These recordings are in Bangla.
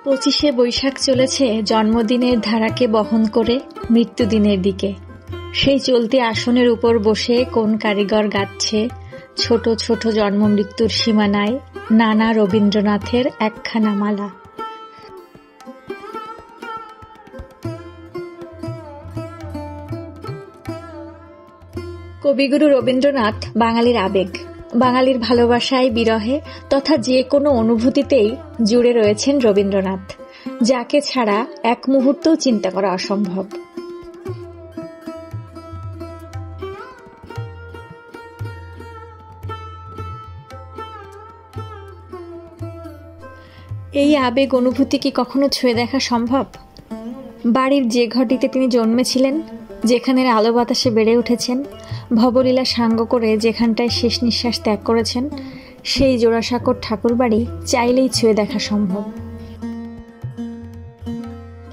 25শে বৈশাখ চলেছে জন্মদিনের ধারাকে বহন করে মৃত্যুদিনের দিকে। সেই চলতি আসনের উপর বসে কোন কারিগর গাচ্ছে ছোট ছোট জন্ম মৃত্যুর সীমানায় নানা রবীন্দ্রনাথের একখানা মালা। কবিগুরু রবীন্দ্রনাথ বাঙালির আবেগ, বাঙালির ভালোবাসায়, বিরহে তথা যে কোনো অনুভূতিতেই জুড়ে রয়েছেন রবীন্দ্রনাথ, যাকে ছাড়া এক মুহূর্তও চিন্তা করা অসম্ভব। এই আবেগ অনুভূতি কি কখনো ছুঁয়ে দেখা সম্ভব? বাড়ির যে ঘরটিতে তিনি জন্মেছিলেন, যেখানের আলো বাতাসে বেড়ে উঠেছেন, ভবলীলা সাঙ্গ করে যেখানটায় শেষ নিঃশ্বাস ত্যাগ করেছেন, সেই জোড়াসাঁকোর ঠাকুরবাড়ি চাইলেই ছুঁয়ে দেখা সম্ভব।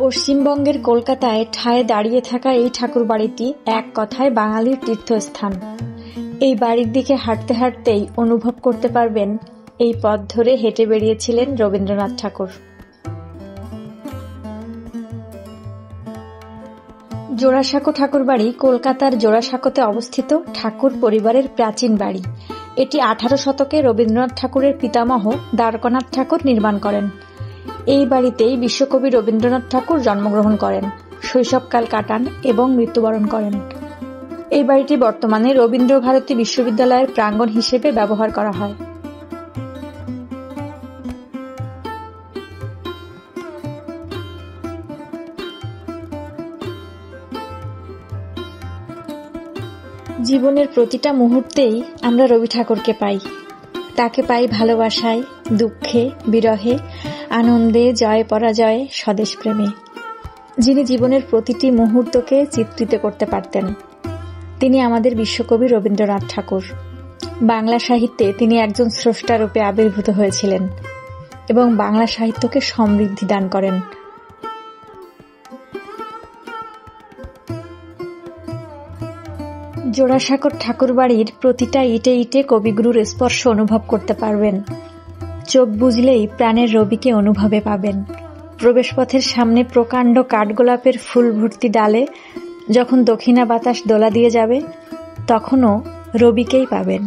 পশ্চিমবঙ্গের কলকাতায় ঠায় দাঁড়িয়ে থাকা এই ঠাকুরবাড়িটি এক কথায় বাঙালির তীর্থস্থান। এই বাড়ির দিকে হাঁটতে হাঁটতেই অনুভব করতে পারবেন এই পথ ধরে হেঁটে বেরিয়েছিলেন রবীন্দ্রনাথ ঠাকুর। জোড়াসাঁকো ঠাকুরবাড়ি কলকাতার জোড়াসাঁকোতে অবস্থিত ঠাকুর পরিবারের প্রাচীন বাড়ি। এটি 18 শতকে রবীন্দ্রনাথ ঠাকুরের পিতামহ দ্বারকানাথ ঠাকুর নির্মাণ করেন। এই বাড়িতেই বিশ্বকবি রবীন্দ্রনাথ ঠাকুর জন্মগ্রহণ করেন, শৈশবকাল কাটান এবং মৃত্যুবরণ করেন। এই বাড়িটি বর্তমানে রবীন্দ্রভারতী বিশ্ববিদ্যালয়ের প্রাঙ্গণ হিসেবে ব্যবহার করা হয়। জীবনের প্রতিটা মুহূর্তেই আমরা রবি ঠাকুরকে পাই। তাকে পাই ভালোবাসায়, দুঃখে, বিরহে, আনন্দে, জয় পরাজয়ে, স্বদেশ প্রেমে। যিনি জীবনের প্রতিটি মুহূর্তকে চিত্রিত করতে পারতেন, তিনি আমাদের বিশ্বকবি রবীন্দ্রনাথ ঠাকুর। বাংলা সাহিত্যে তিনি একজন স্রষ্টা রূপে আবির্ভূত হয়েছিলেন এবং বাংলা সাহিত্যকে সমৃদ্ধি দান করেন। জোড়াসাঁকোর ঠাকুরবাড়ির প্রতিটা ইটে ইটে কবিগুরুর স্পর্শ অনুভব করতে পারবেন। চোখ বুঝলেই প্রাণের রবিকে অনুভবে পাবেন। প্রবেশপথের সামনে প্রকাণ্ড কাঠগোলাপের ফুল ভর্তি ডালে যখন দক্ষিণা বাতাস দোলা দিয়ে যাবে, তখনও রবিকেই পাবেন।